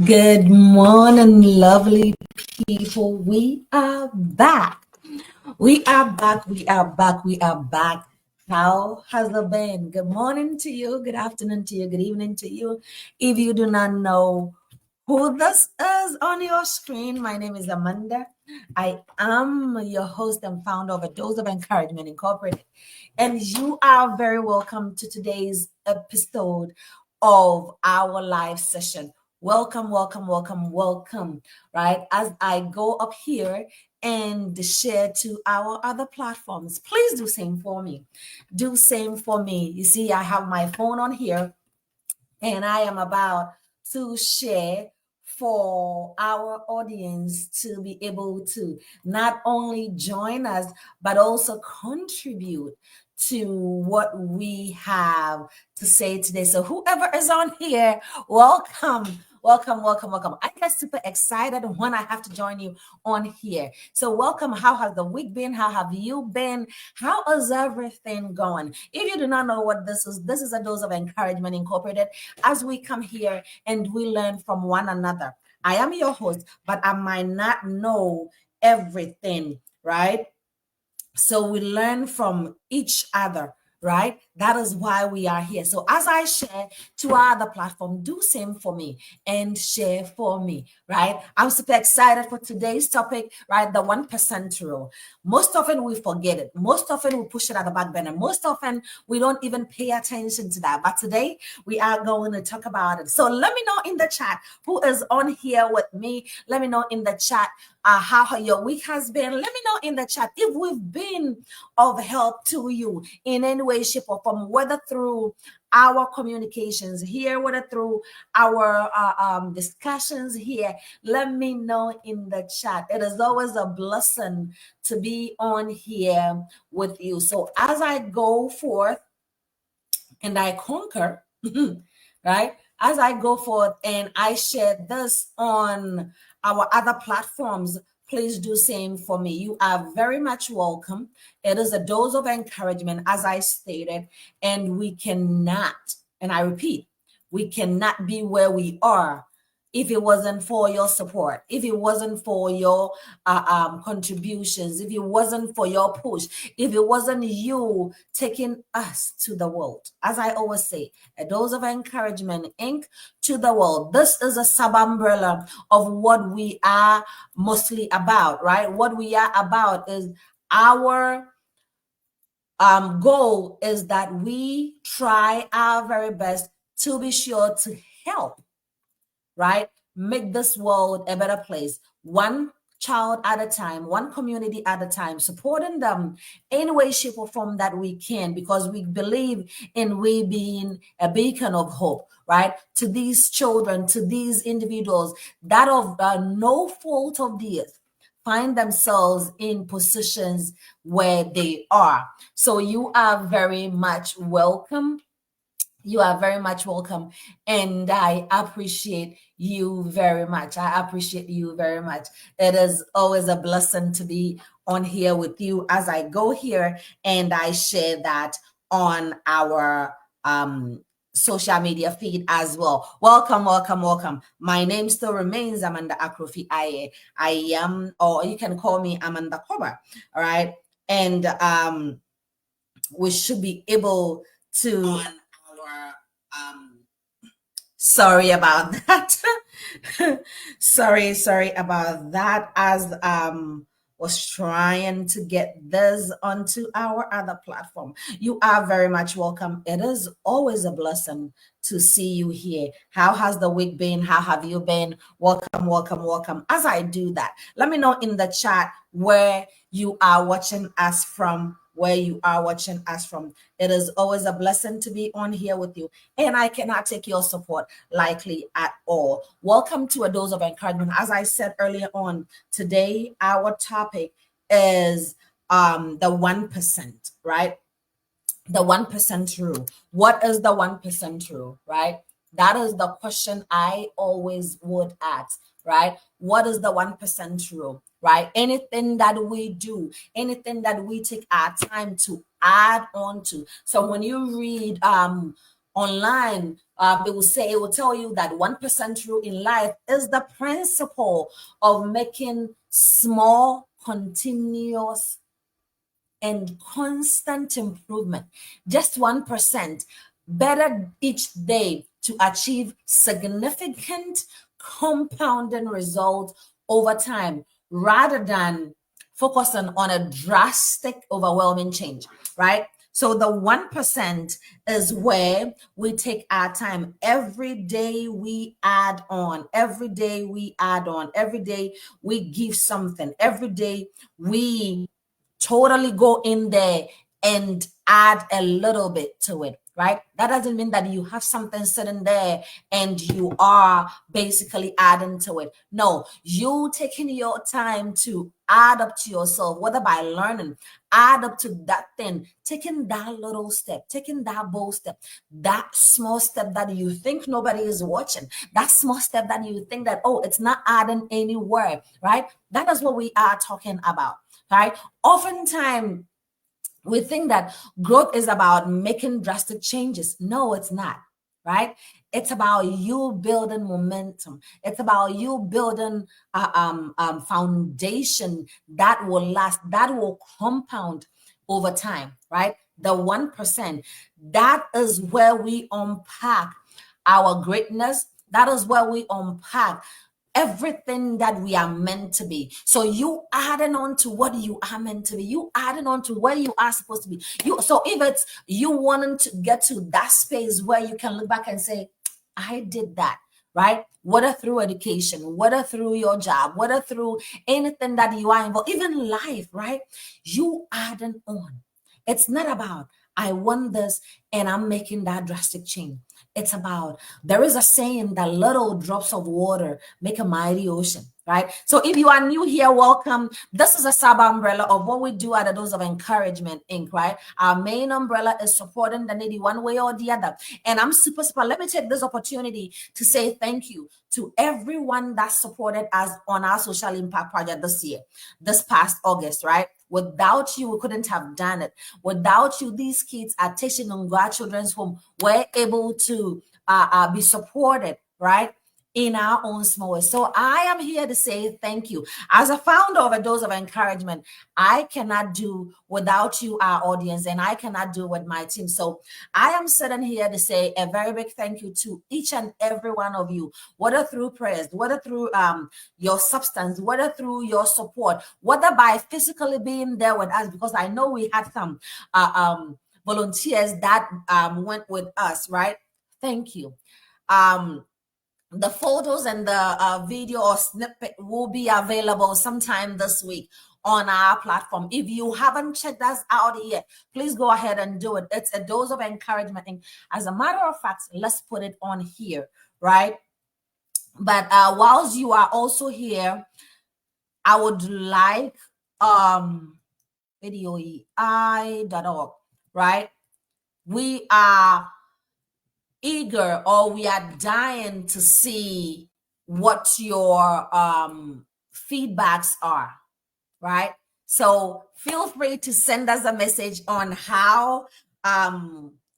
Good morning, lovely people. We are back. We are back. We are back. We are back. How has it been? Good morning to you. Good afternoon to you. Good evening to you. If you do not know who this is on your screen, my name is Amanda. I am your host and founder of A Dose of Encouragement Incorporated. And you are very welcome to today's episode of our live session. Welcome, welcome, welcome, welcome. Right? As I go up here and share to our other platforms, please do same for me. Do same for me. You see, I have my phone on here and I am about to share for our audience to be able to not only join us, but also contribute to what we have to say today. So, whoever is on here, welcome. Welcome, welcome, welcome. I get super excited when I have to join you on here. So, welcome. How has the week been? How have you been? How is everything going? If you do not know what this is A Dose of Encouragement Incorporated. As we come here and we learn from one another. I am your host, but I might not know everything, right? So we learn from each other, right? That is why we are here. So as I share to our other platform, do same for me and share for me, right? I'm super excited for today's topic, right? The 1% rule. Most often we forget it. Most often we push it at the back burner. Most often we don't even pay attention to that. But today we are going to talk about it. So let me know in the chat who is on here with me. Let me know in the chat how your week has been. Let me know in the chat if we've been of help to you in any way, shape, or form, whether through our communications here, whether through our discussions here. Let me know in the chat. It is always a blessing to be on here with you. So as I go forth and I conquer, right? As I go forth and I share this on our other platforms, please do same for me. You are very much welcome. It is a dose of encouragement, as I stated, and we cannot, and I repeat, we cannot be where we are if it wasn't for your support, if it wasn't for your contributions, if it wasn't for your push, if it wasn't you taking us to the world. As I always say, A Dose of Encouragement Inc. to the world. This is a sub umbrella of what we are mostly about, right? What we are about is our goal is that we try our very best to be sure to help, right? Make this world a better place, one child at a time, one community at a time, supporting them any way, shape, or form that we can, because we believe in we being a beacon of hope, right? To these children, to these individuals that of no fault of theirs find themselves in positions where they are. So you are very much welcome. You are very much welcome. And I appreciate you very much. I appreciate you very much. It is always a blessing to be on here with you as I go here and I share that on our social media feed as well. Welcome, welcome, welcome. My name still remains Amanda Akrofi Aye. I am, or you can call me Amanda Koba. All right. And we should be able to um sorry about that. Sorry about that, as was trying to get this onto our other platform. You are very much welcome. It is always a blessing to see you here. How has the week been? How have you been? Welcome, welcome, welcome. As I do that, let me know in the chat where you are watching us from, where you are watching us from. It is always a blessing to be on here with you, and I cannot take your support lightly at all. Welcome to A Dose of Encouragement. As I said earlier on, today our topic is the 1%, right? The 1% rule. What is the 1% rule, right? That is the question I always would ask, right? What is the 1% rule, right? Anything that we do, anything that we take our time to add on to. So when you read online, it will tell you that 1% rule in life is the principle of making small, continuous, and constant improvement. Just 1% better each day to achieve significant compounding results over time rather than focusing on a drastic, overwhelming change, right? So the 1% is where we take our time. Every day we add on, every day we add on, every day we give something, every day we totally go in there and add a little bit to it, right? That doesn't mean that you have something sitting there and you are basically adding to it. No, you taking your time to add up to yourself, whether by learning, add up to that thing, taking that little step, taking that bold step, that small step that you think nobody is watching, that small step that you think that, oh, it's not adding anywhere, right? That is what we are talking about, right? Oftentimes, we think that growth is about making drastic changes. No, it's not, right? It's about you building momentum. It's about you building a foundation that will last, that will compound over time, right? The 1%, that is where we unpack our greatness. That is where we unpack everything that we are meant to be. So you adding on to what you are meant to be, you adding on to where you are supposed to be. So if it's you wanting to get to that space where you can look back and say, I did that, right? Whether through education, whether through your job, whether through anything that you are involved, even life, right? You adding on. It's not about I want this and I'm making that drastic change. It's about, there is a saying that little drops of water make a mighty ocean, right? So if you are new here, welcome. This is a sub umbrella of what we do at a Dose of Encouragement Inc., right? Our main umbrella is supporting the needy one way or the other. And I'm super. Let me take this opportunity to say thank you to everyone that supported us on our social impact project this year, this past August, right? Without you, we couldn't have done it. Without you, these kids at Teshin Ngwa Children's Home were able to be supported, right? In our own small way. So I am here to say thank you. As a founder of A Dose of Encouragement, I cannot do without you, our audience, and I cannot do with my team. So I am sitting here to say a very big thank you to each and every one of you, whether through prayers, whether through your substance, whether through your support, whether by physically being there with us, because I know we had some volunteers that went with us, right? Thank you. The photos and the video or snippet will be available sometime this week on our platform. If you haven't checked us out yet, please go ahead and do it. It's A Dose of Encouragement. And as a matter of fact, let's put it on here, right? But whilst you are also here, I would like videoei.org, right? We are eager, or we are dying to see what your feedbacks are, right? So feel free to send us a message on how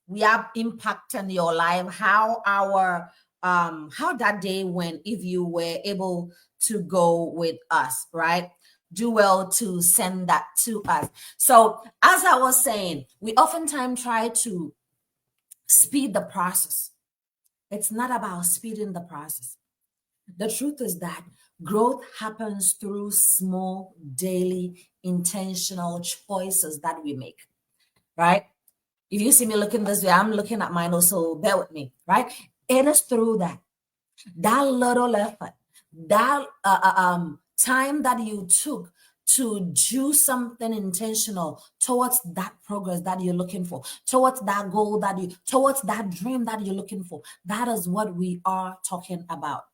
we are impacting your life, how our how that day went, if you were able to go with us, right? Do well to send that to us. So as I was saying, we oftentimes try to speed the process. It's not about speeding the process. The truth is that growth happens through small, daily, intentional choices that we make, right? If you see me looking this way, I'm looking at mine also, bear with me, right? It is through that little effort, that time that you took to do something intentional towards that progress that you're looking for, towards that goal towards that dream that you're looking for. That is what we are talking about.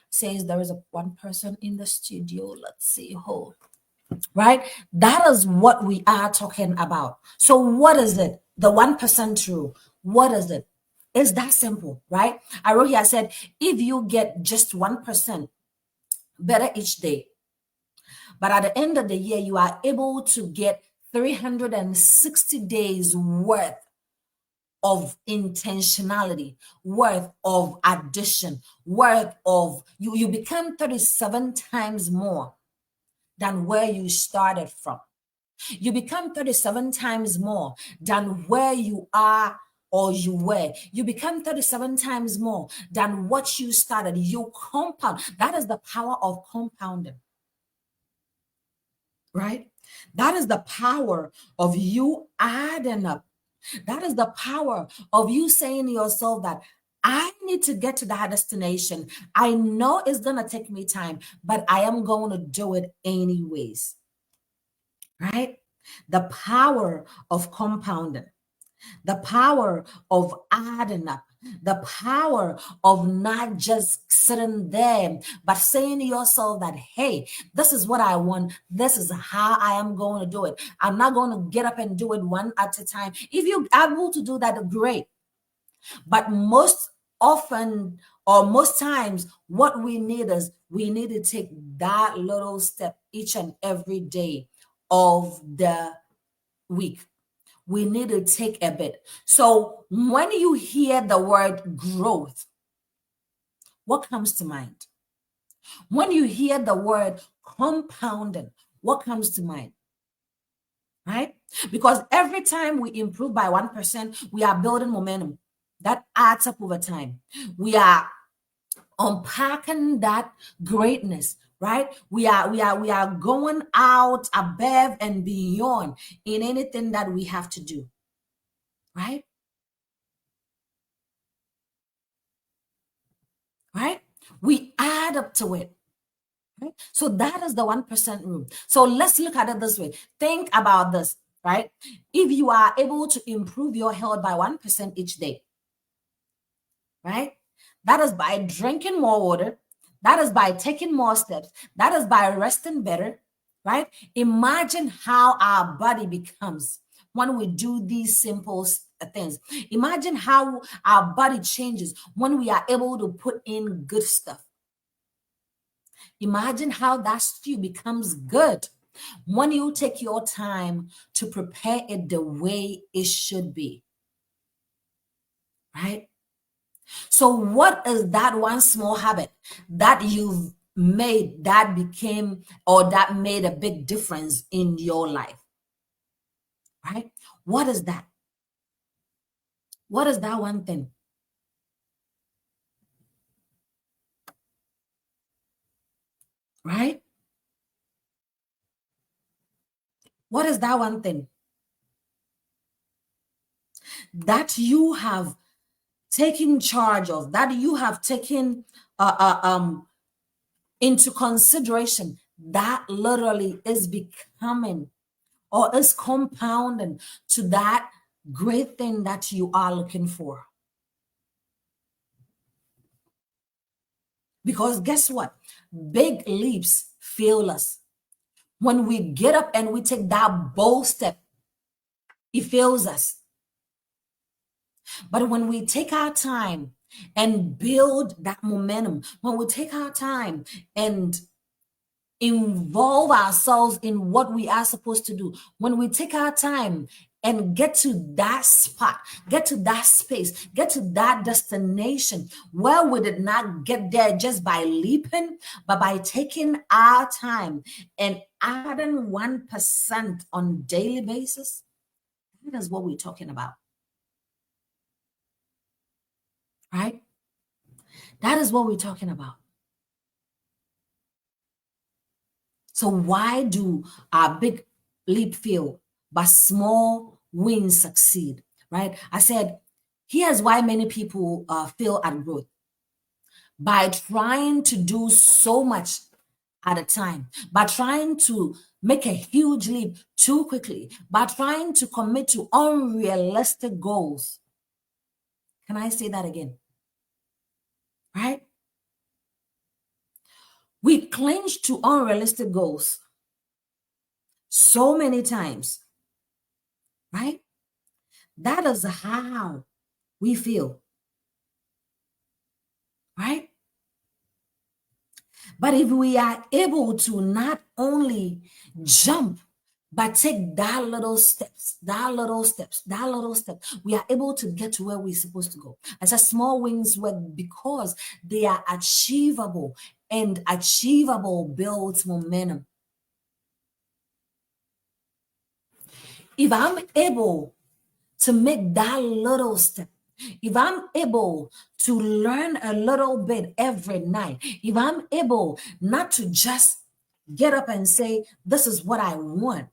Says there is one person in the studio. Let's see who, right? That is what we are talking about. So what is it? The 1% rule. What is it? It's that simple, right? I wrote here, I said, if you get just 1% better each day, but at the end of the year, you are able to get 360 days worth of intentionality, worth of addition, worth of you become 37 times more than where you started from. You become 37 times more than where you are or you were. You become 37 times more than what you started. You compound. That is the power of compounding, right? That is the power of you adding up. That is the power of you saying to yourself that I need to get to that destination. I know it's going to take me time, but I am going to do it anyways, right? The power of compounding, the power of adding up, the power of not just sitting there, but saying to yourself that, hey, this is what I want. This is how I am going to do it. I'm not going to get up and do it one at a time. If you're able to do that, great. But most often, or most times, what we need is we need to take that little step each and every day of the week. We need to take a bit. So when you hear the word growth, what comes to mind? When you hear the word compounding, what comes to mind? Right? Because every time we improve by 1%, we are building momentum. That adds up over time. We are unpacking that greatness, right? We are going out above and beyond in anything that we have to do, right? Right? We add up to it. Right? So that is the 1% rule. So let's look at it this way. Think about this, right? If you are able to improve your health by 1% each day, right? That is by drinking more water. That is by taking more steps. That is by resting better, right? Imagine how our body becomes when we do these simple things. Imagine how our body changes when we are able to put in good stuff. Imagine how that stew becomes good when you take your time to prepare it the way it should be, right? So, what is that one small habit that you've made that became or that made a big difference in your life, right? What is that? What is that one thing, right? What is that one thing that you have taken charge of, that you have taken into consideration, that literally is becoming or is compounding to that great thing that you are looking for? Because guess what? Big leaps fail us. When we get up and we take that bold step, it fails us. But when we take our time and build that momentum, when we take our time and involve ourselves in what we are supposed to do, when we take our time and get to that spot, get to that space, get to that destination where we did not get there just by leaping, but by taking our time and adding 1% on daily basis, that is what we're talking about, right? That is what we're talking about. So why do our big leap fail, but small wins succeed? Right? I said, here's why many people fail at growth: by trying to do so much at a time, by trying to make a huge leap too quickly, by trying to commit to unrealistic goals. Can I say that again? Right? We cling to unrealistic goals so many times, right? That is how we feel, right? But if we are able to not only jump, But take that little steps, we are able to get to where we're supposed to go. I said small wins work because they are achievable, and achievable builds momentum. If I'm able to make that little step, if I'm able to learn a little bit every night, if I'm able not to just get up and say, this is what I want,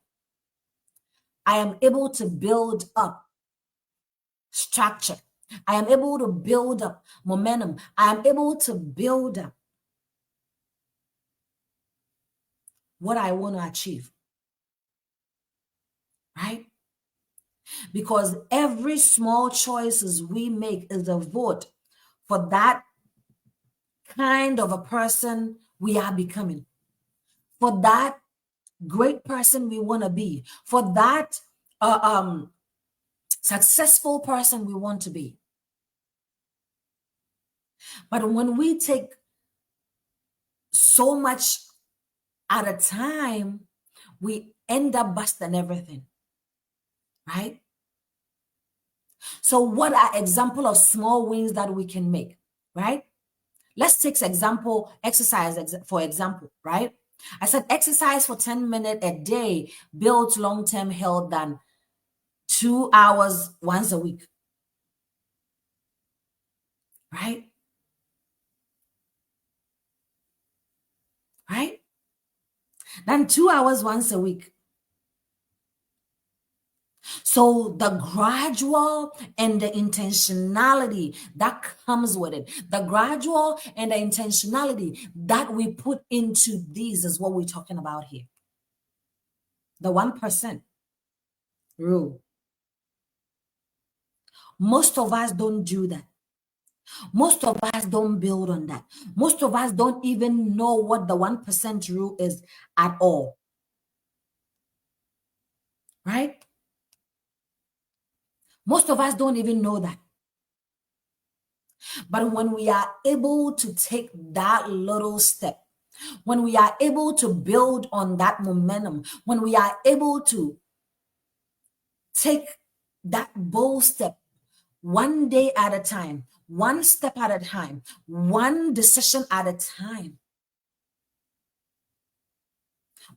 I am able to build up structure. I am able to build up momentum. I am able to build up what I want to achieve. Right? Because every small choices we make is a vote for that kind of a person we are becoming, for that great person we want to be, for that successful person we want to be. But when we take so much at a time, we end up busting everything, right? So what are example of small wins that we can make, right? Let's take example, exercise for example, right? I said exercise for 10 minutes a day builds long-term health than 2 hours once a week, right? Right? Than 2 hours once a week. So the gradual and the intentionality that comes with it, the gradual and the intentionality that we put into these is what we're talking about here. The 1% rule. Most of us don't do that. Most of us don't build on that. Most of us don't even know what the 1% rule is at all. Right? Most of us don't even know that. But when we are able to take that little step, when we are able to build on that momentum, when we are able to take that bold step, one day at a time, one step at a time, one decision at a time,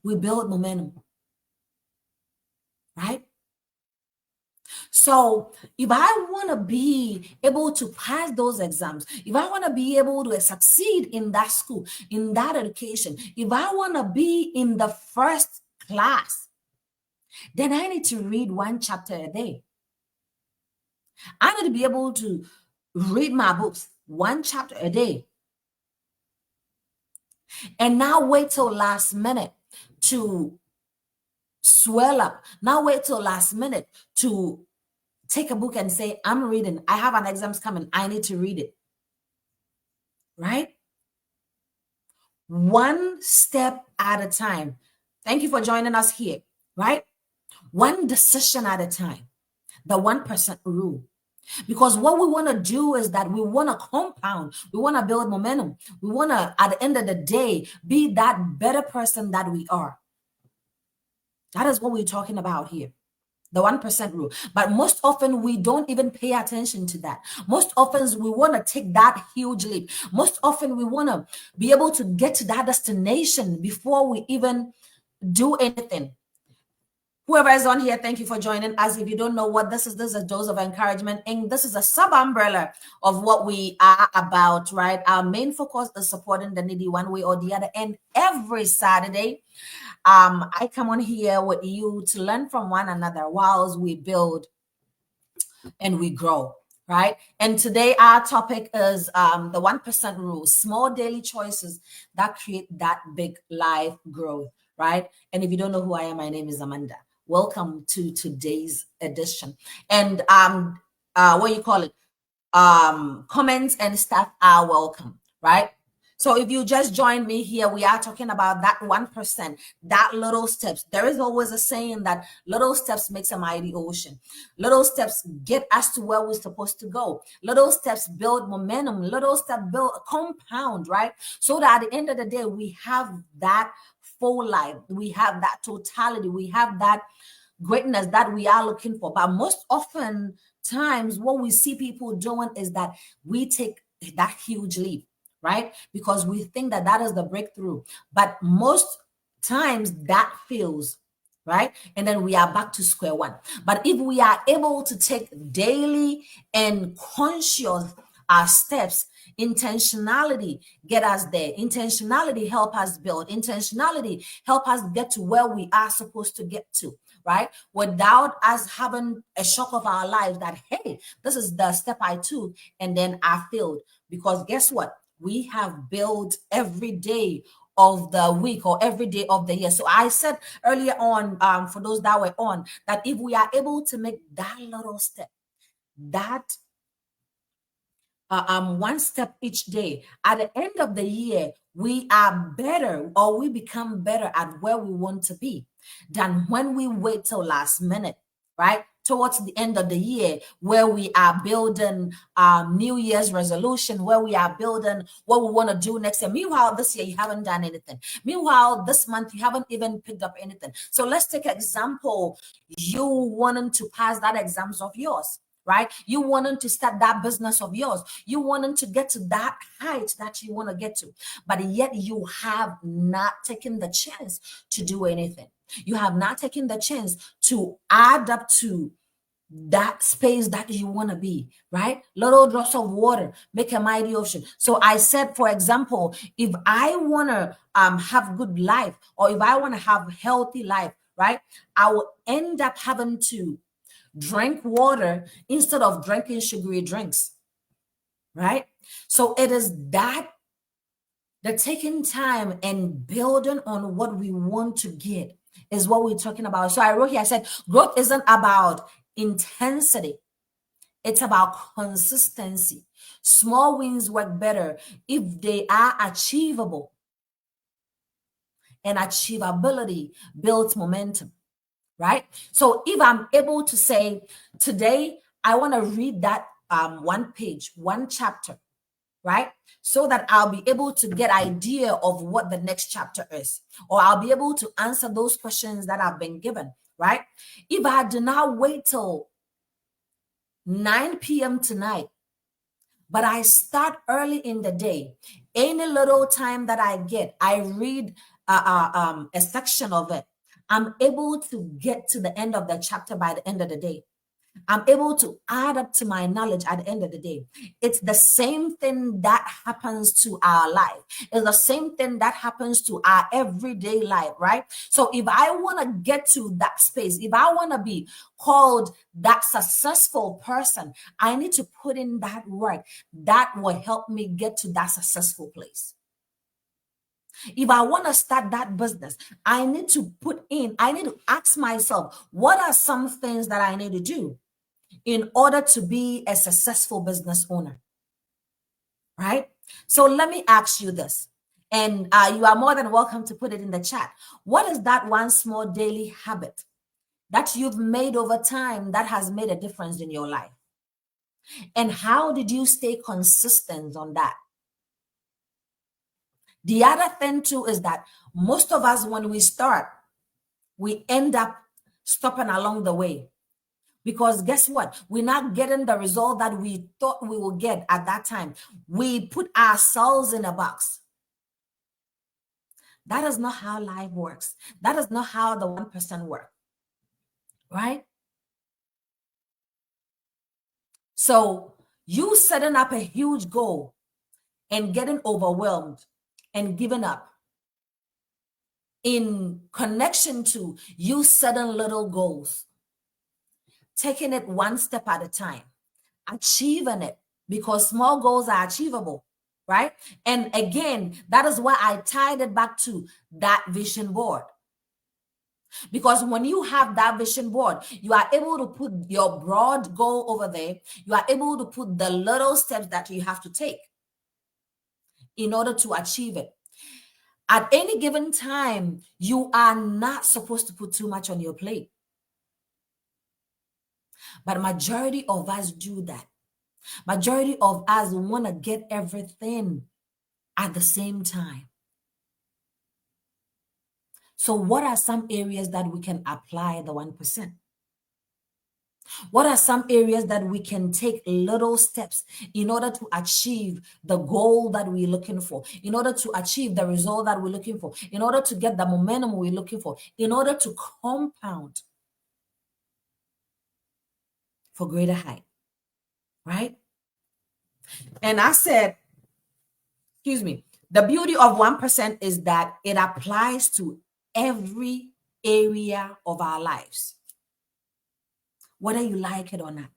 we build momentum, right? So if I want to be able to pass those exams, if I want to be able to succeed in that school, in that education, if I want to be in the first class, then I need to read one chapter a day. I need to be able to read my books one chapter a day. And now wait till last minute to swell up. Now wait till last minute to take a book and say, I'm reading. I have an exams coming. I need to read it. Right? One step at a time. Thank you for joining us here. Right? One decision at a time. The 1% rule. Because what we want to do is that we want to compound. We want to build momentum. We want to, at the end of the day, be that better person that we are. That is what we're talking about here. The 1% rule. But most often we don't even pay attention to that. Most often we want to take that huge leap. Most often we want to be able to get to that destination before we even do anything. Whoever is on here, thank you for joining us. If you don't know what this is a dose of encouragement, and this is a sub-umbrella of what we are about, right? Our main focus is supporting the needy one way or the other. And every Saturday, I come on here with you to learn from one another whilst we build and we grow, right? And today our topic is the 1% rule, small daily choices that create that big life growth, right? And if you don't know who I am, my name is Amanda. Welcome to today's edition. And what you call it? Comments and stuff are welcome, right? So if you just joined me here, we are talking about that 1%, that little steps. There is always a saying that little steps makes a mighty ocean. Little steps get us to where we're supposed to go. Little steps build momentum. Little steps build a compound, right? So that at the end of the day, we have that full life. We have that totality. We have that greatness that we are looking for. But most often times, what we see people doing is that we take that huge leap, right? Because we think that that is the breakthrough. But most times that fails, right? And then we are back to square one. But if we are able to take daily and conscious steps, intentionality get us there. Intentionality help us build. Intentionality help us get to where we are supposed to get to, right? Without us having a shock of our lives that, hey, this is the step I took and then I failed. Because guess what? We have built every day of the week or every day of the year. So I said earlier on, for those that were on, that if we are able to make that little step, that one step each day, at the end of the year, we are better or we become better at where we want to be than when we wait till last minute, right? Towards the end of the year, where we are building New Year's resolution, where we are building what we want to do next year. Meanwhile, this year you haven't done anything. Meanwhile, this month you haven't even picked up anything. So let's take an example. You wanting to pass that exams of yours, right? You wanting to start that business of yours. You wanting to get to that height that you want to get to, but yet you have not taken the chance to do anything. You have not taken the chance to add up to that space that you want to be, right? Little drops of water make a mighty ocean. So I said, for example, if I want to have good life, or if I want to have healthy life, right, I will end up having to drink water instead of drinking sugary drinks, right? So it is that the taking time and building on what we want to get is what we're talking about. So I wrote here, I said, growth isn't about intensity, it's about consistency. Small wins work better if they are achievable, and achievability builds momentum, right? So if I'm able to say, today I want to read that one page, one chapter, right? So that I'll be able to get idea of what the next chapter is, or I'll be able to answer those questions that I've been given, right? If I do not wait till 9 p.m. tonight, but I start early in the day, any little time that I get, I read a section of it, I'm able to get to the end of the chapter by the end of the day. I'm able to add up to my knowledge at the end of the day. It's the same thing that happens to our life. It's the same thing that happens to our everyday life, right? So if I want to get to that space, if I want to be called that successful person, I need to put in that work that will help me get to that successful place. If I want to start that business, I need to ask myself, what are some things that I need to do in order to be a successful business owner, right? So let me ask you this, and you are more than welcome to put it in the chat. What is that one small daily habit that you've made over time that has made a difference in your life? And how did you stay consistent on that? The other thing too is that most of us, when we start, we end up stopping along the way. Because guess what? We're not getting the result that we thought we would get at that time. We put ourselves in a box. That is not how life works. That is not how the 1% work, right? So you setting up a huge goal and getting overwhelmed and giving up in connection to you setting little goals, taking it one step at a time, achieving it, because small goals are achievable, right? And again, that is why I tied it back to that vision board. Because when you have that vision board, you are able to put your broad goal over there. You are able to put the little steps that you have to take. in order to achieve it. At any given time, you are not supposed to put too much on your plate. But majority of us do that. Majority of us want to get everything at the same time. So what are some areas that we can apply the 1%? What are some areas that we can take little steps in order to achieve the goal that we're looking for, in order to achieve the result that we're looking for, in order to get the momentum we're looking for, in order to compound for greater height, right? And I said, excuse me, the beauty of 1% is that it applies to every area of our lives, whether you like it or not.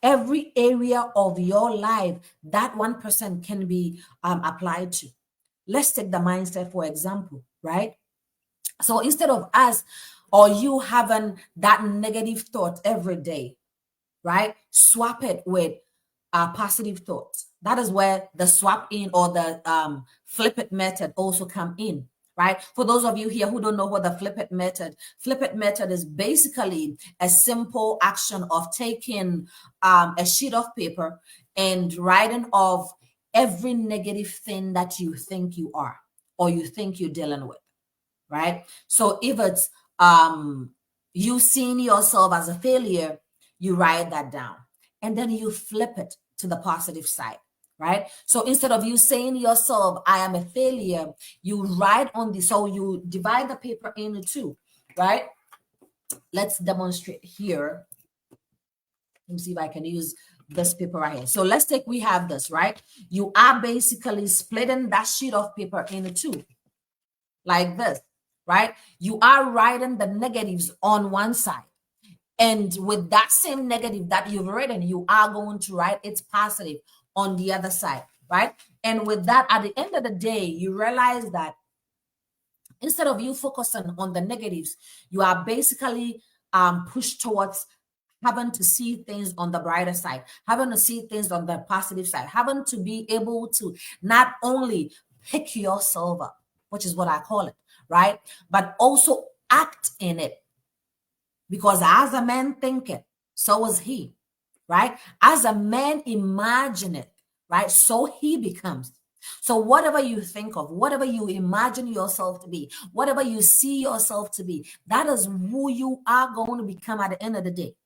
Every area of your life, that 1% can be applied to. Let's take the mindset, for example, right? So instead of us or you having that negative thought every day, right? Swap it with positive thoughts. That is where the swap in or the flip it method also come in, right? For those of you here who don't know what the flip it method is basically a simple action of taking a sheet of paper and writing off every negative thing that you think you are or you think you're dealing with, right? So if it's you seeing yourself as a failure, you write that down and then you flip it to the positive side, right? So instead of you saying to yourself, I am a failure, you write on the, so you divide the paper into two, right? Let's demonstrate here. Let me see if I can use this paper right here. So let's take, we have this, right? You are basically splitting that sheet of paper into two, like this, right? You are writing the negatives on one side. And with that same negative that you've written, you are going to write its positive on the other side, right? And with that, at the end of the day, you realize that instead of you focusing on the negatives, you are basically pushed towards having to see things on the brighter side, having to see things on the positive side, having to be able to not only pick yourself up, which is what I call it, right? But also act in it. Because as a man thinketh, so is he, right? As a man imagineth, right? So he becomes. So whatever you think of, whatever you imagine yourself to be, whatever you see yourself to be, that is who you are going to become at the end of the day.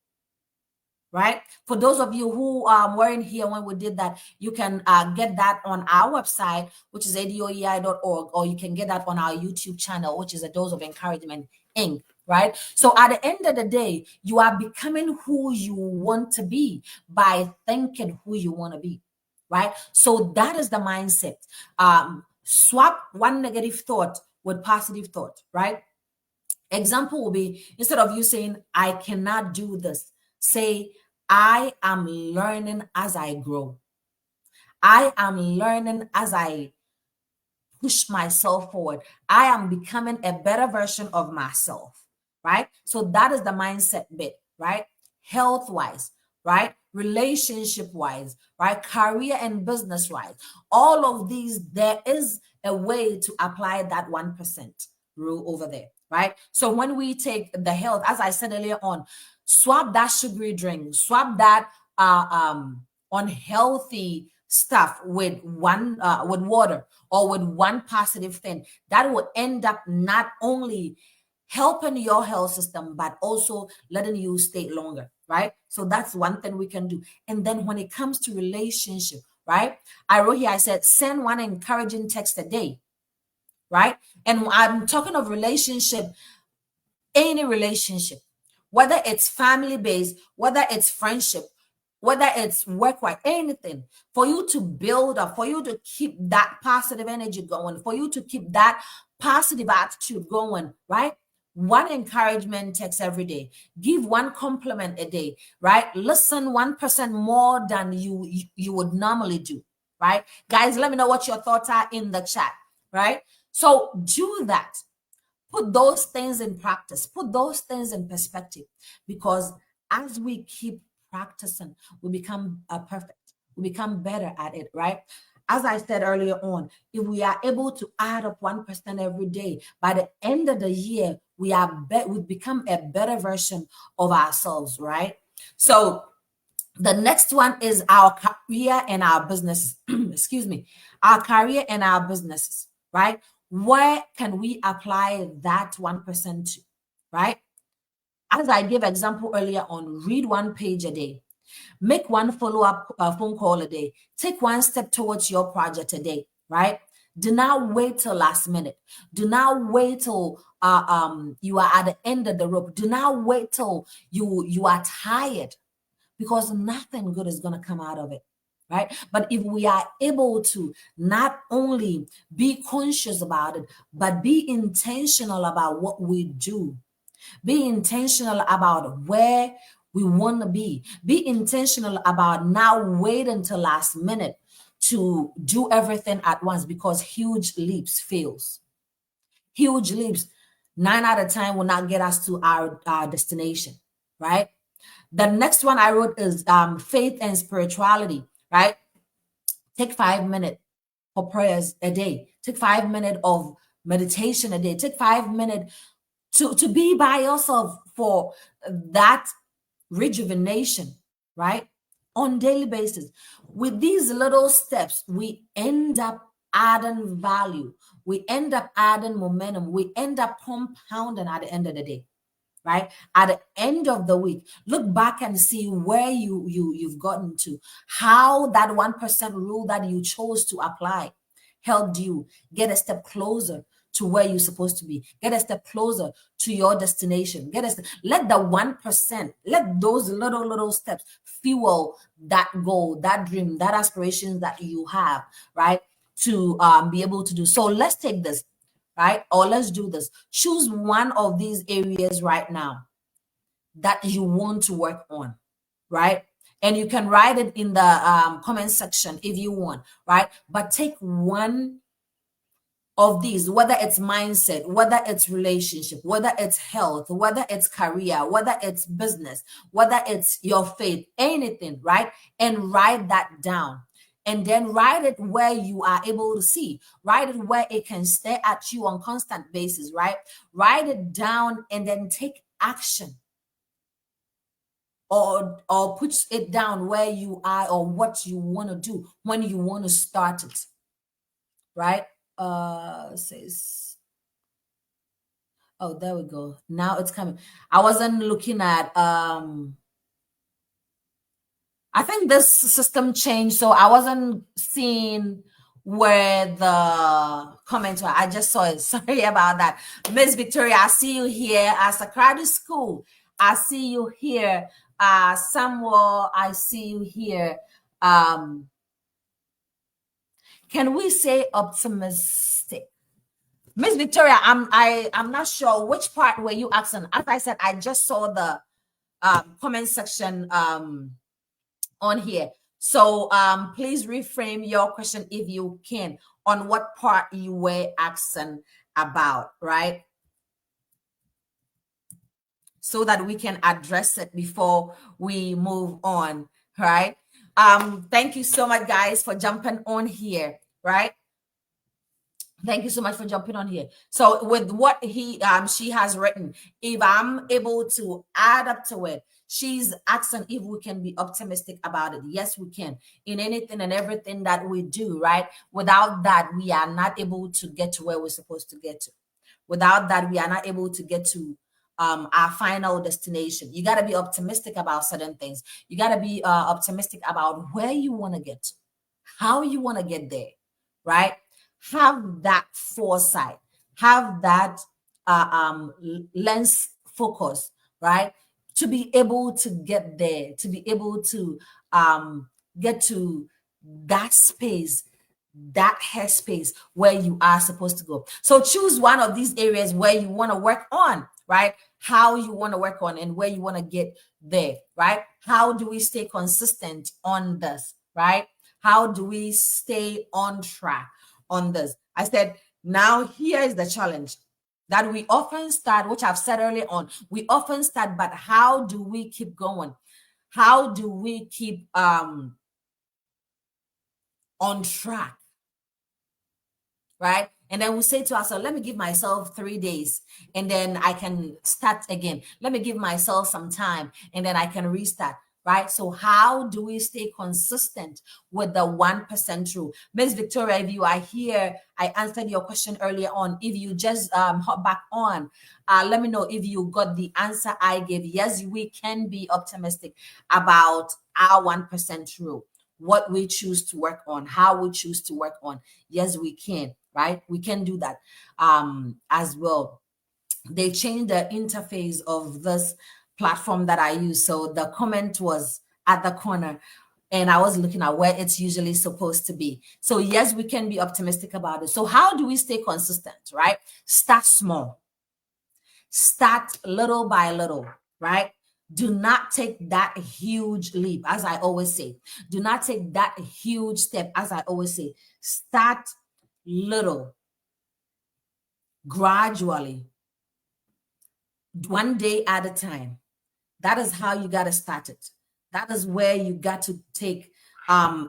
Right? For those of you who weren't here when we did that, you can get that on our website, which is adoei.org, or you can get that on our YouTube channel, which is A Dose of Encouragement Inc. Right? So at the end of the day, you are becoming who you want to be by thinking who you want to be. Right? So that is the mindset. Swap one negative thought with positive thought. Right? Example will be, instead of you saying, I cannot do this, say, I am learning as I grow. I am learning as I push myself forward. I am becoming a better version of myself, right? So that is the mindset bit, right? Health-wise, right? Relationship-wise, right? Career and business-wise. All of these, there is a way to apply that 1% rule over there, right? So when we take the health, as I said earlier on, swap that sugary drink, swap that unhealthy stuff with with water or with one positive thing. That will end up not only helping your health system, but also letting you stay longer, right? So that's one thing we can do. And then when it comes to relationship, right? I wrote here, I said, send one encouraging text a day, right? And I'm talking of relationship, any relationship, whether it's family-based, whether it's friendship, whether it's work-wise, anything, for you to build up, for you to keep that positive energy going, for you to keep that positive attitude going, right? One encouragement text every day. Give one compliment a day, right? Listen 1% more than you would normally do, right? Guys, let me know what your thoughts are in the chat, right? So do that. Put those things in practice. Put those things in perspective, because as we keep practicing, we become perfect. We become better at it, right? as I said earlier on, if we are able to add up 1% every day, by the end of the year, we've become a better version of ourselves, right? So the next one is our career and our business. Excuse me, our career and our businesses, right? Where can we apply that 1% to, right? As I gave example earlier on, read one page a day, make one follow-up phone call a day, take one step towards your project a day, right? Do not wait till last minute. Do not wait till you are at the end of the rope. Do not wait till you are tired, because nothing good is going to come out of it, right? But if we are able to not only be conscious about it, but be intentional about what we do, be intentional about where we want to be intentional about not waiting until last minute to do everything at once, because huge leaps fails. Huge leaps 9 out of 10 will not get us to our destination, right? The next one I wrote is faith and spirituality, right? Take 5 minutes for prayers a day. Take 5 minutes of meditation a day. Take 5 minutes to be by yourself for that rejuvenation, right? On daily basis. With these little steps, we end up adding value. We end up adding momentum. We end up compounding at the end of the day, right? At the end of the week, look back and see where you've gotten to, how that 1% rule that you chose to apply helped you get a step closer to where you're supposed to be, get a step closer to your destination. Let the 1%, let those little steps fuel that goal, that dream, that aspirations that you have, right? To be able to do. So let's take this, right? Or let's do this. Choose one of these areas right now that you want to work on, right? And you can write it in the comment section if you want, right? But take one of these, whether it's mindset, whether it's relationship, whether it's health, whether it's career, whether it's business, whether it's your faith, anything, right? And write that down. And then write it where you are able to see. Write it where it can stare at you on constant basis, right? Write it down and then take action. Or put it down where you are or what you want to do when you want to start it, right? Says, oh, there we go. Now it's coming. I wasn't looking at I think this system changed, so I wasn't seeing where the comments were. I just saw it. Sorry about that. Miss Victoria, I see you here at Socrates School. I see you here. Samuel, I see you here. Can we say optimistic? Miss Victoria, I'm not sure which part were you asking. As I said, I just saw the comment section on here. So please reframe your question if you can on what part you were asking about, right? So that we can address it before we move on, right? Thank you so much, guys, for jumping on here, right? Thank you so much for jumping on here. So with what she has written, if I'm able to add up to it, she's asking if we can be optimistic about it. Yes, we can. In anything and everything that we do, right? Without that, we are not able to get to where we're supposed to get to. Without that, we are not able to get to our final destination. You got to be optimistic about certain things. You got to be optimistic about where you want to get to, how you want to get there, right? Have that foresight, have that lens focus, right? To be able to get there, to be able to get to that space, that headspace where you are supposed to go. So choose one of these areas where you want to work on, right? How you want to work on and where you want to get there, right? How do we stay consistent on this, right? How do we stay on track on this? I said, now here is the challenge that we often start, which I've said earlier on. We often start, but how do we keep going? How do we keep on track? right? And then we say to ourselves, let me give myself 3 days and then I can start again. Let me give myself some time and then I can restart, right? So, how do we stay consistent with the 1% rule? Miss Victoria, if you are here, I answered your question earlier on. If you just hop back on, let me know if you got the answer I gave. Yes, we can be optimistic about our 1% rule, what we choose to work on, how we choose to work on. Yes, we can, right? We can do that as well. They changed the interface of this platform that I use. So the comment was at the corner and I was looking at where it's usually supposed to be. So yes, we can be optimistic about it. So how do we stay consistent, right? Start small. Start little by little, right? Do not take that huge leap, as I always say. Do not take that huge step, as I always say. Start little, gradually, one day at a time. That is how you got to start it. That is where you got to take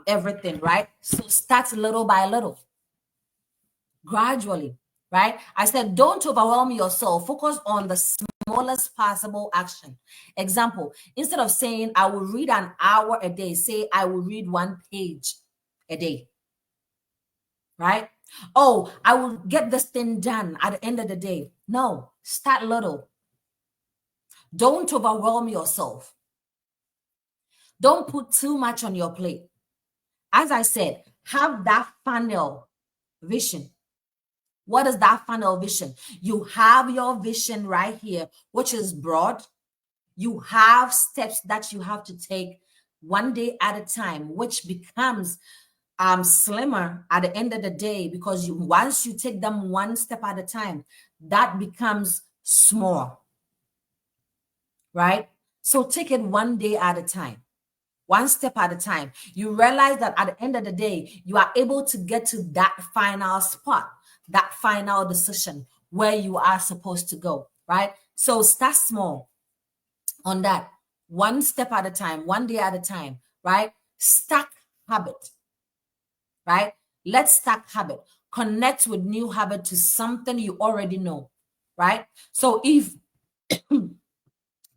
everything, right? So start little by little, gradually, right? I said, don't overwhelm yourself. Focus on the smallest possible action. Example, instead of saying, I will read an hour a day, say, I will read 1 page a day, right? Oh, I will get this thing done at the end of the day. No, start little. Don't overwhelm yourself. Don't put too much on your plate. As I said, have that funnel vision. What is that funnel vision? You have your vision right here, which is broad. You have steps that you have to take one day at a time, which becomes slimmer at the end of the day, because once you take them one step at a time, that becomes small, right? So take it one day at a time, one step at a time. You realize that at the end of the day, you are able to get to that final spot, that final decision where you are supposed to go, right? So start small on that, one step at a time, one day at a time, right? Stack habit, right? Let's stack habit. Connect with new habit to something you already know, right? So if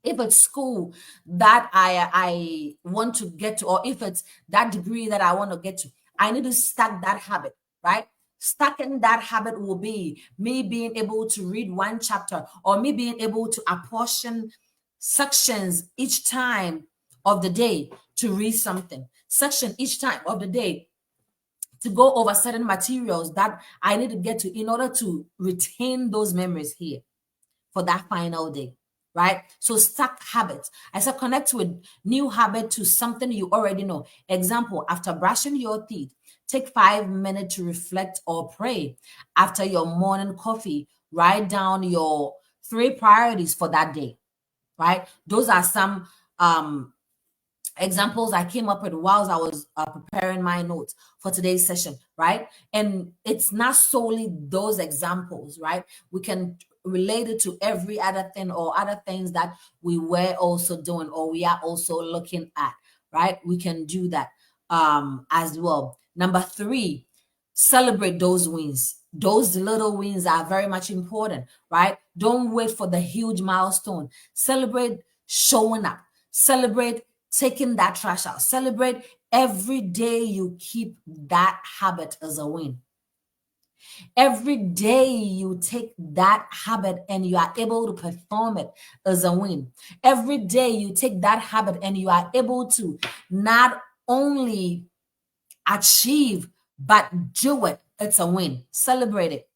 it's school that I want to get to, or if it's that degree that I want to get to, I need to stack that habit, right? Stacking that habit will be me being able to read one chapter, or me being able to apportion sections each time of the day to read something, section each time of the day to go over certain materials that I need to get to in order to retain those memories here for that final day, right? So stack habits. I said connect with new habit to something you already know. Example, after brushing your teeth, take 5 minutes to reflect or pray. After your morning coffee, write down your 3 priorities for that day, right? Those are some examples I came up with whilst I was preparing my notes for today's session, right? And it's not solely those examples, right? We can relate it to every other thing or other things that we were also doing or we are also looking at, right? We can do that as well. Number 3, celebrate those wins. Those little wins are very much important, right? Don't wait for the huge milestone. Celebrate showing up. Celebrate taking that trash out. Celebrate every day you keep that habit as a win. Every day you take that habit and you are able to perform it as a win. Every day you take that habit and you are able to not only achieve but do it. It's a win. Celebrate it.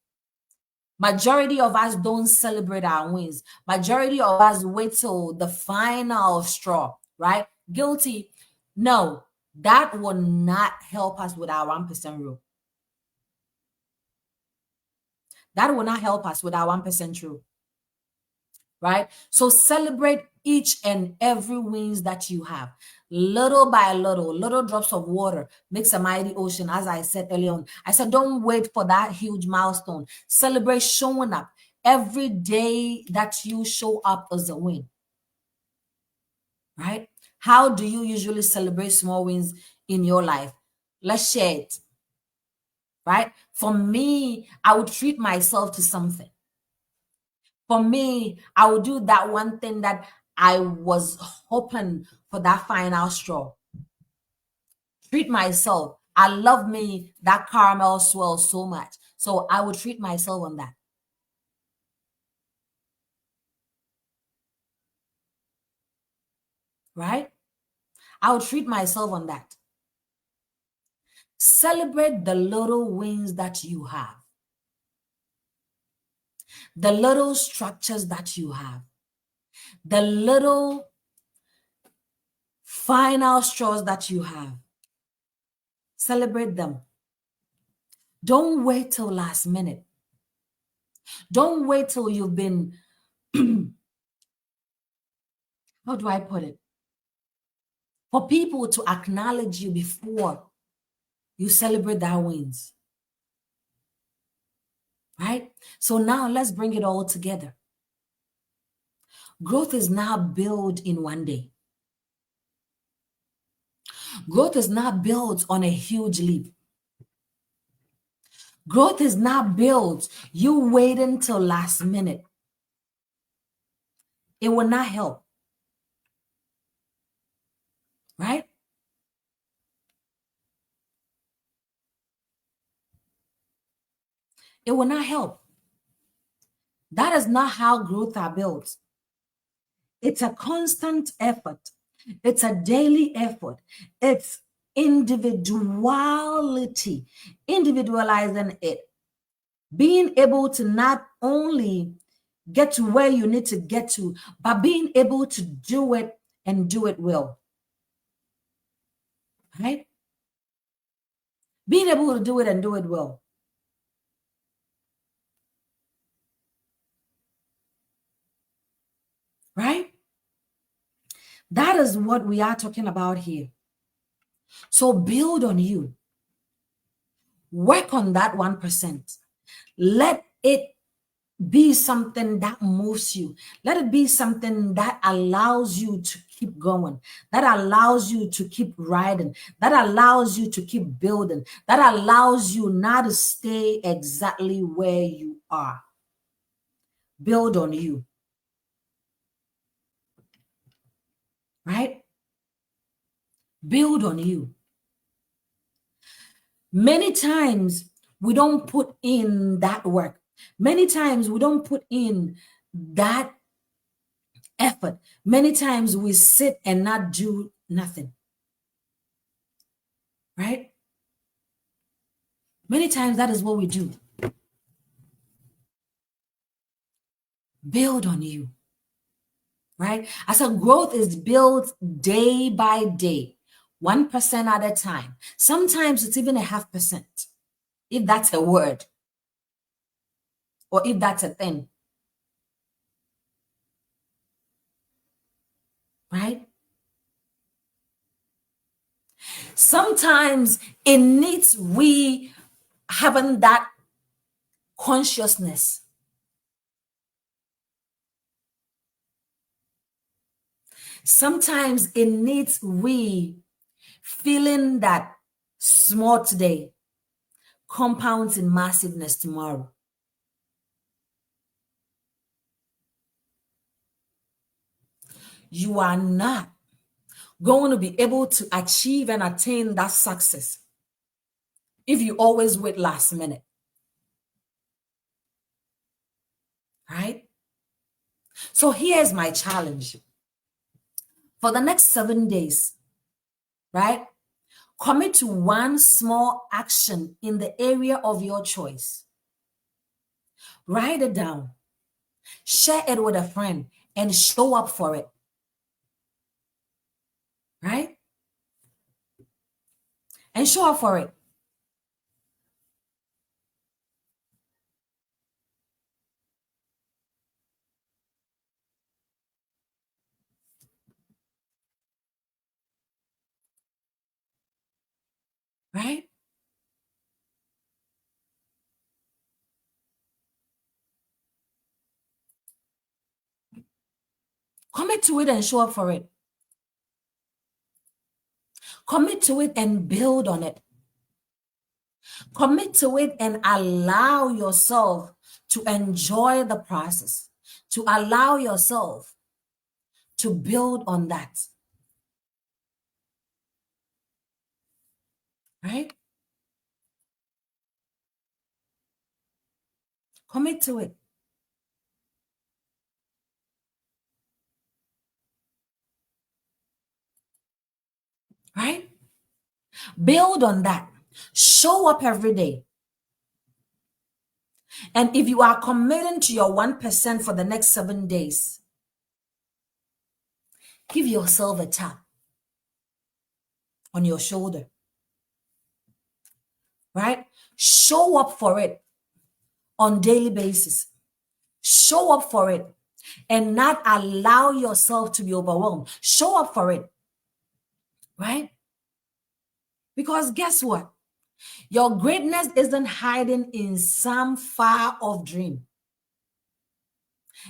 Majority of us don't celebrate our wins. Majority of us wait till the final straw, right? Guilty. No, that will not help us with our 1% rule. That will not help us with our 1% rule, right? So celebrate each and every wins that you have. Little by little, little drops of water makes a mighty ocean, as I said earlier on. I said, don't wait for that huge milestone. Celebrate showing up. Every day that you show up as a win, right? How do you usually celebrate small wins in your life? Let's share it, right? For me, I would treat myself to something. For me, I would do that one thing that I was hoping for, that final straw. Treat myself. I love me that caramel swirl so much. So I would treat myself on that. Right? I would treat myself on that. Celebrate the little wins that you have, the little structures that you have, the little final straws that you have. Celebrate them. Don't wait till last minute. Don't wait till you've been, how do I put it? For people to acknowledge you before you celebrate their wins. Right? So now let's bring it all together. Growth is not built in one day. Growth is not built on a huge leap. Growth is not built you wait until last minute. It will not help. Right? It will not help. That is not how growth are built. It's a constant effort. It's a daily effort. It's individuality, individualizing it. Being able to not only get to where you need to get to, but being able to do it and do it well. Right? Being able to do it and do it well. Right? That is what we are talking about here. So build on you. Work on that 1%. Let it be something that moves you. Let it be something that allows you to keep going, that allows you to keep riding, that allows you to keep building, that allows you not to stay exactly where you are. Build on you. Right? Build on you. Many times we don't put in that work. Many times we don't put in that effort. Many times we sit and not do nothing. Right? Many times that is what we do. Build on you. Right? I said growth is built day by day, 1% at a time. Sometimes it's even a 0.5%, if that's a word or if that's a thing. Right? Sometimes it needs we having that consciousness. Sometimes it needs we feeling that small today compounds in massiveness tomorrow. You are not going to be able to achieve and attain that success if you always wait last minute. Right? So here's my challenge. For the next 7 days, right? Commit to one small action in the area of your choice. Write it down. Share it with a friend and show up for it. Right? And show up for it. Right? Commit to it and show up for it. Commit to it and build on it. Commit to it and allow yourself to enjoy the process, to allow yourself to build on that. Right? Commit to it. Right? Build on that. Show up every day. And if you are committing to your 1% for the next 7 days, give yourself a tap on your shoulder. Right? Show up for it on daily basis. Show up for it and not allow yourself to be overwhelmed. Show up for it. Right? Because guess what? Your greatness isn't hiding in some far off dream.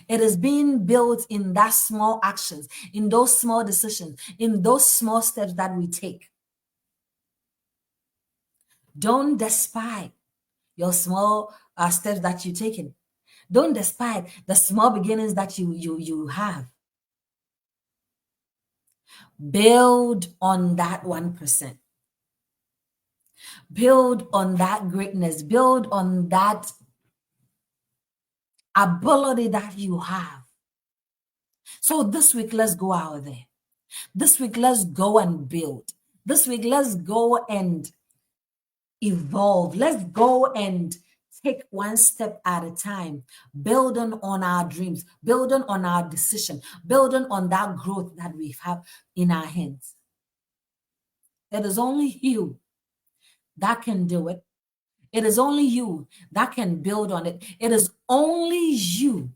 It is being built in that small actions, in those small decisions, in those small steps that we take. Don't despise your small steps that you're taking. Don't despise the small beginnings that you have. Build on that 1%. Build on that greatness. Build on that ability that you have. So this week, let's go out there. This week, let's go and build. This week, let's go and evolve. Let's go and take one step at a time, building on our dreams, building on our decision, building on that growth that we have in our hands. It is only you that can do it. It is only you that can build on it. It is only you.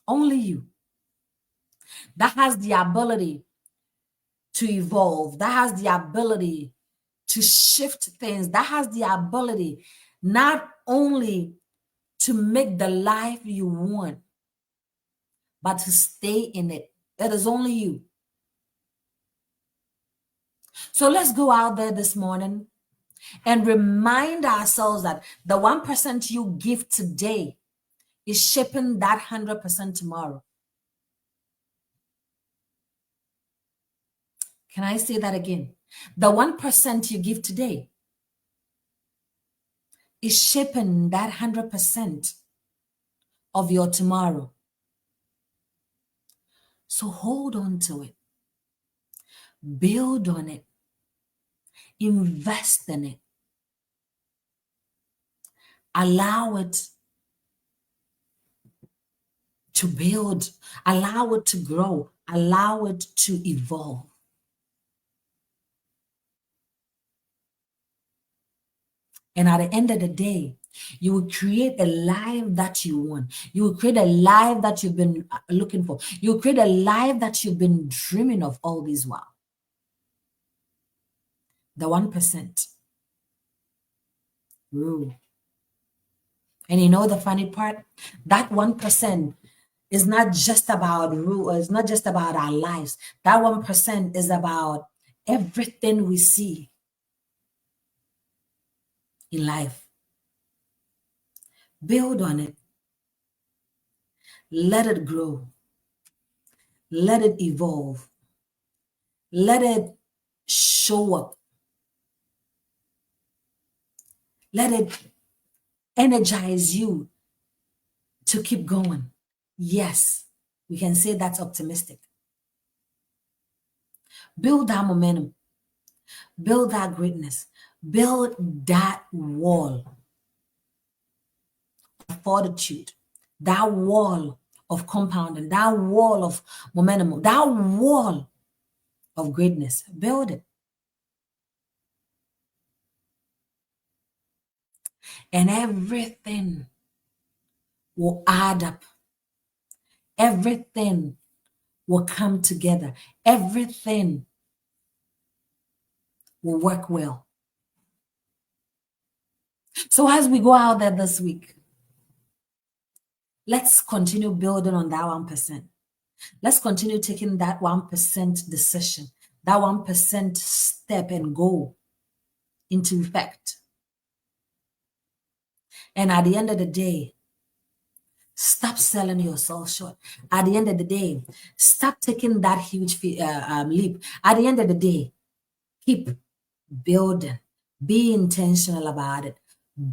Only you that has the ability to evolve, that has the ability to shift things, that has the ability not only to make the life you want, but to stay in it. It is only you. So let's go out there this morning and remind ourselves that the 1% you give today is shaping that 100% tomorrow. Can I say that again? The 1% you give today is shaping that 100% of your tomorrow. So hold on to it. Build on it. Invest in it. Allow it to build. Allow it to grow. Allow it to evolve. And at the end of the day, you will create a life that you want. You will create a life that you've been looking for. You will create a life that you've been dreaming of all this while. The 1% rule. And you know the funny part? That 1% is not just about rule, it's not just about our lives. That 1% is about everything we see in life. Build on it. Let it grow. Let it evolve. Let it show up. Let it energize you to keep going. Yes, we can say that's optimistic. Build that momentum. Build that greatness. Build that wall of fortitude, that wall of compounding, that wall of momentum, that wall of greatness. Build it. And everything will add up. Everything will come together. Everything will work well. So as we go out there this week, let's continue building on that 1%. Let's continue taking that 1% decision, that 1% step and go into effect. And at the end of the day, stop selling yourself short. At the end of the day, stop taking that huge leap. At the end of the day, keep building. Be intentional about it.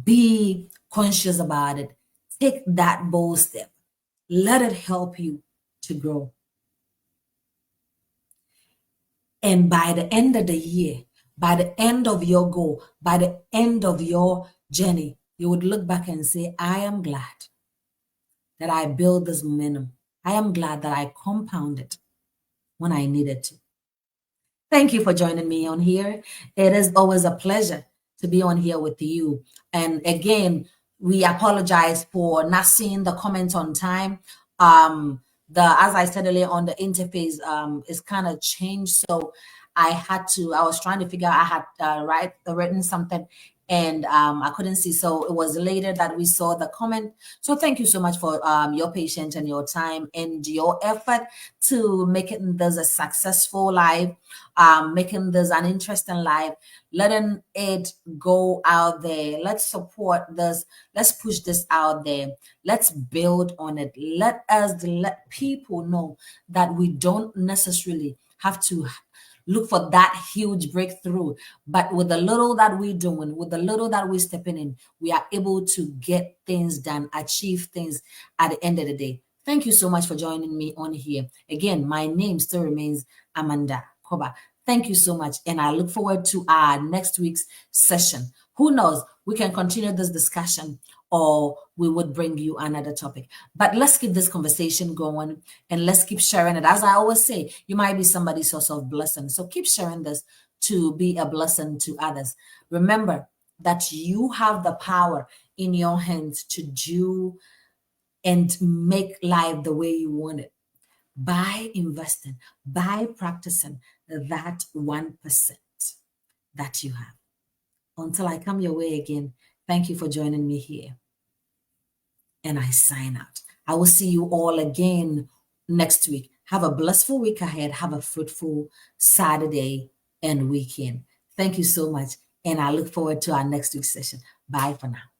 Be conscious about it. Take that bold step. Let it help you to grow. And by the end of the year, by the end of your goal, by the end of your journey, you would look back and say, I am glad that I built this momentum. I am glad that I compounded when I needed to. Thank you for joining me on here. It is always a pleasure to be on here with you. And again, we apologize for not seeing the comments on time. As I said earlier on, the interface is kind of changed. So I was trying to figure out, I had written something and I couldn't see. So it was later that we saw the comment. So thank you so much for your patience and your time and your effort to making this a successful live, making this an interesting live, letting it go out there. Let's support this. Let's push this out there. Let's build on it. Let people know that we don't necessarily have to look for that huge breakthrough. But with the little that we're doing, with the little that we're stepping in, we are able to get things done, achieve things at the end of the day. Thank you so much for joining me on here. Again, my name still remains Amanda Koba. Thank you so much. And I look forward to our next week's session. Who knows, we can continue this discussion or we would bring you another topic. But let's keep this conversation going and let's keep sharing it. As I always say, you might be somebody's source of blessing. So keep sharing this to be a blessing to others. Remember that you have the power in your hands to do and make life the way you want it by investing, by practicing that 1% that you have. Until I come your way again, thank you for joining me here. And I sign out. I will see you all again next week. Have a blissful week ahead. Have a fruitful Saturday and weekend. Thank you so much. And I look forward to our next week's session. Bye for now.